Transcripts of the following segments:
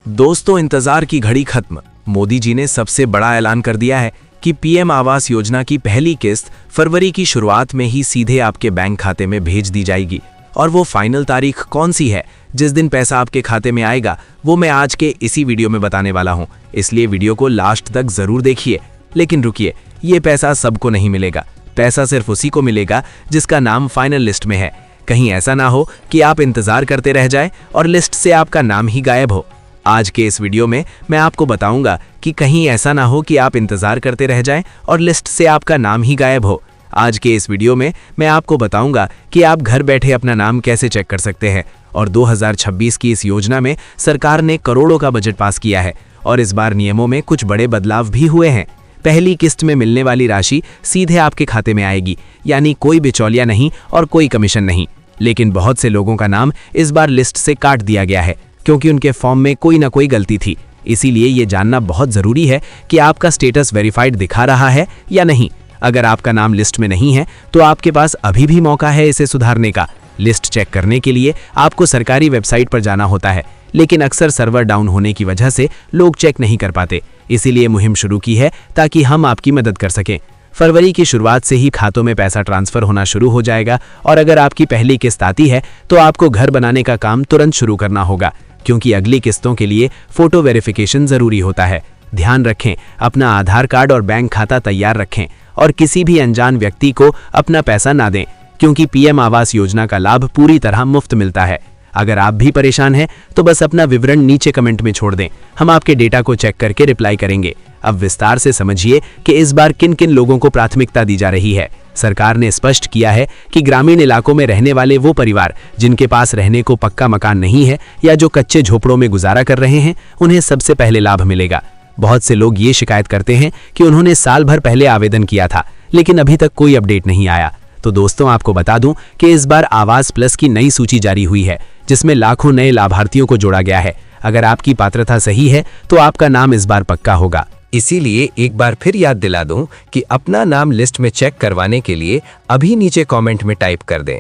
दोस्तों, इंतजार की घड़ी खत्म। मोदी जी ने सबसे बड़ा ऐलान कर दिया है कि पीएम आवास योजना की पहली किस्त फरवरी की शुरुआत में ही सीधे आपके बैंक खाते में भेज दी जाएगी। और वो फाइनल तारीख कौन सी है जिस दिन पैसा आपके खाते में आएगा, वो मैं आज के इसी वीडियो में बताने वाला हूं। इसलिए वीडियो को लास्ट तक जरूर देखिए। लेकिन रुकिए, ये पैसा सबको नहीं मिलेगा। पैसा सिर्फ उसी को मिलेगा जिसका नाम फाइनल लिस्ट में है। कहीं ऐसा ना हो कि आप इंतजार करते रह जाए और लिस्ट से आपका नाम ही गायब हो। आज के इस वीडियो में मैं आपको बताऊंगा कि कहीं ऐसा ना हो कि आप इंतजार करते रह जाएं और लिस्ट से आपका नाम ही गायब हो। आज के इस वीडियो में मैं आपको बताऊंगा कि आप घर बैठे अपना नाम कैसे चेक कर सकते हैं। और 2026 की इस योजना में सरकार ने करोड़ों का बजट पास किया है और इस बार नियमों में कुछ बड़े बदलाव भी हुए हैं। पहली किस्त में मिलने वाली राशि सीधे आपके खाते में आएगी, यानी कोई बिचौलिया नहीं और कोई कमीशन नहीं। लेकिन बहुत से लोगों का नाम इस बार लिस्ट से काट दिया गया है क्योंकि उनके फॉर्म में कोई ना कोई गलती थी। इसीलिए ये जानना बहुत जरूरी है कि आपका स्टेटस वेरीफाइड दिखा रहा है या नहीं। अगर आपका नाम लिस्ट में नहीं है तो आपके पास अभी भी मौका है इसे सुधारने का। लिस्ट चेक करने के लिए आपको सरकारी वेबसाइट पर जाना होता है, लेकिन अक्सर सर्वर डाउन होने की वजह से लोग चेक नहीं कर पाते। इसीलिए मुहिम शुरू की है ताकि हम आपकी मदद कर सकें। फरवरी की शुरुआत से ही खातों में पैसा ट्रांसफर होना शुरू हो जाएगा और अगर आपकी पहली किस्त आती है तो आपको घर बनाने का काम तुरंत शुरू करना होगा, क्योंकि अगली किस्तों के लिए फोटो वेरिफिकेशन जरूरी होता है। ध्यान रखें, अपना आधार कार्ड और बैंक खाता तैयार रखें और किसी भी अनजान व्यक्ति को अपना पैसा ना दें, क्योंकि पीएम आवास योजना का लाभ पूरी तरह मुफ्त मिलता है। अगर आप भी परेशान हैं तो बस अपना विवरण नीचे कमेंट में छोड़ दें, हम आपके डेटा को चेक करके रिप्लाई करेंगे। अब विस्तार से समझिए कि इस बार किन किन लोगों को प्राथमिकता दी जा रही है। सरकार ने स्पष्ट किया है कि ग्रामीण इलाकों में रहने वाले वो परिवार जिनके पास रहने को पक्का मकान नहीं है या जो कच्चे झोपड़ों में गुजारा कर रहे हैं, उन्हें सबसे पहले लाभ मिलेगा। बहुत से लोग ये शिकायत करते हैं कि उन्होंने साल भर पहले आवेदन किया था लेकिन अभी तक कोई अपडेट नहीं आया। तो दोस्तों, आपको बता दूं कि इस बार आवास प्लस की नई सूची जारी हुई है जिसमें लाखों नए लाभार्थियों को जोड़ा गया है। अगर आपकी पात्रता सही है तो आपका नाम इस बार पक्का होगा। इसीलिए एक बार फिर याद दिला दूं कि अपना नाम लिस्ट में चेक करवाने के लिए अभी नीचे कमेंट में टाइप कर दें।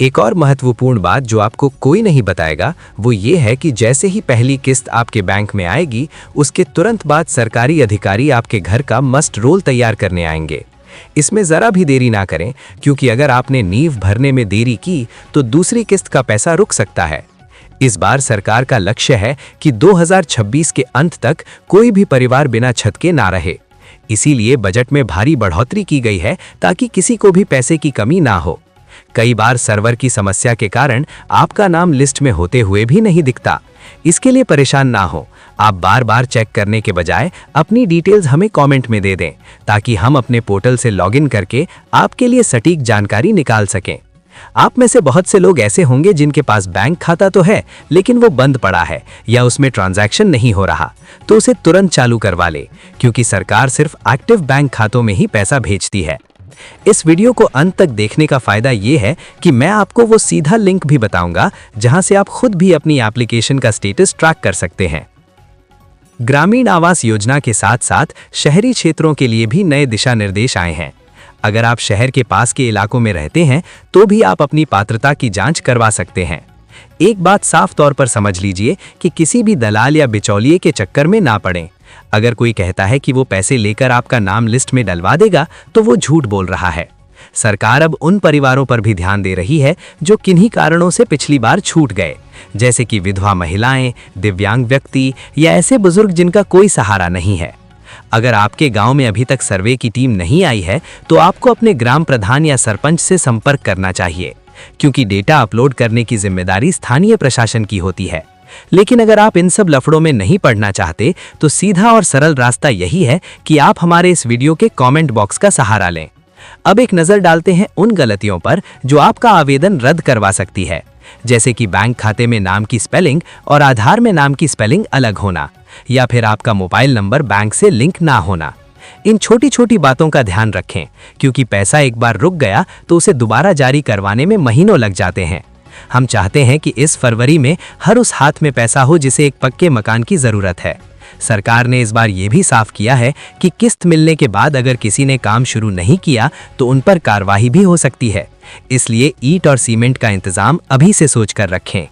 एक और महत्वपूर्ण बात जो आपको कोई नहीं बताएगा वो ये है कि जैसे ही पहली किस्त आपके बैंक में आएगी, उसके तुरंत बाद सरकारी अधिकारी आपके घर का मस्ट रोल तैयार करने आएंगे। इसमें जरा भी देरी ना करें, क्योंकि अगर आपने नींव भरने में देरी की तो दूसरी किस्त का पैसा रुक सकता है। इस बार सरकार का लक्ष्य है कि 2026 के अंत तक कोई भी परिवार बिना छत के ना रहे। इसीलिए बजट में भारी बढ़ोतरी की गई है ताकि किसी को भी पैसे की कमी ना हो। कई बार सर्वर की समस्या के कारण आपका नाम लिस्ट में होते हुए भी नहीं दिखता। इसके लिए परेशान ना हो, आप बार बार चेक करने के बजाय अपनी डिटेल्स हमें कमेंट में दे दें ताकि हम अपने पोर्टल से लॉगिन करके आपके लिए सटीक जानकारी निकाल सकें। आप में से बहुत से लोग ऐसे होंगे जिनके पास बैंक खाता तो है लेकिन वो बंद पड़ा है या उसमें ट्रांजैक्शन नहीं हो रहा, तो उसे तुरंत चालू करवा ले, क्योंकि सरकार सिर्फ एक्टिव बैंक खातों में ही पैसा भेजती है। इस वीडियो को अंत तक देखने का फायदा ये है कि मैं आपको वो सीधा लिंक भी बताऊंगा जहां से आप खुद भी अपनी एप्लीकेशन का स्टेटस ट्रैक कर सकते हैं। ग्रामीण आवास योजना के साथ साथ शहरी क्षेत्रों के लिए भी नए दिशा निर्देश आए हैं। अगर आप शहर के पास के इलाकों में रहते हैं तो भी आप अपनी पात्रता की जांच करवा सकते हैं। एक बात साफ तौर पर समझ लीजिए कि किसी भी दलाल या बिचौलिए के चक्कर में ना पड़ें। अगर कोई कहता है कि वो पैसे लेकर आपका नाम लिस्ट में डलवा देगा तो वो झूठ बोल रहा है। सरकार अब उन परिवारों पर भी ध्यान दे रही है जो किन्हीं कारणों से पिछली बार छूट गए, जैसे कि विधवा महिलाएं, दिव्यांग व्यक्ति या ऐसे बुजुर्ग जिनका कोई सहारा नहीं है। अगर आपके गांव में अभी तक सर्वे की टीम नहीं आई है तो आपको अपने ग्राम प्रधान या सरपंच से संपर्क करना चाहिए, क्योंकि डेटा अपलोड करने की जिम्मेदारी स्थानीय प्रशासन की होती है। लेकिन अगर आप इन सब लफड़ों में नहीं पड़ना चाहते तो सीधा और सरल रास्ता यही है कि आप हमारे इस वीडियो के कमेंट बॉक्स का सहारा लें। अब एक नजर डालते हैं उन गलतियों पर जो आपका आवेदन रद्द करवा सकती है, जैसे कि बैंक खाते में नाम की स्पेलिंग और आधार में नाम की स्पेलिंग अलग होना, या फिर आपका मोबाइल नंबर बैंक से लिंक ना होना। इन छोटी छोटी बातों का ध्यान रखें, क्योंकि पैसा एक बार रुक गया तो उसे दोबारा जारी करवाने में महीनों लग जाते हैं। हम चाहते हैं कि इस फरवरी में हर उस हाथ में पैसा हो जिसे एक पक्के मकान की जरूरत है। सरकार ने इस बार ये भी साफ किया है कि किस्त मिलने के बाद अगर किसी ने काम शुरू नहीं किया तो उन पर कार्रवाई भी हो सकती है। इसलिए ईंट और सीमेंट का इंतजाम अभी से सोच कर रखें।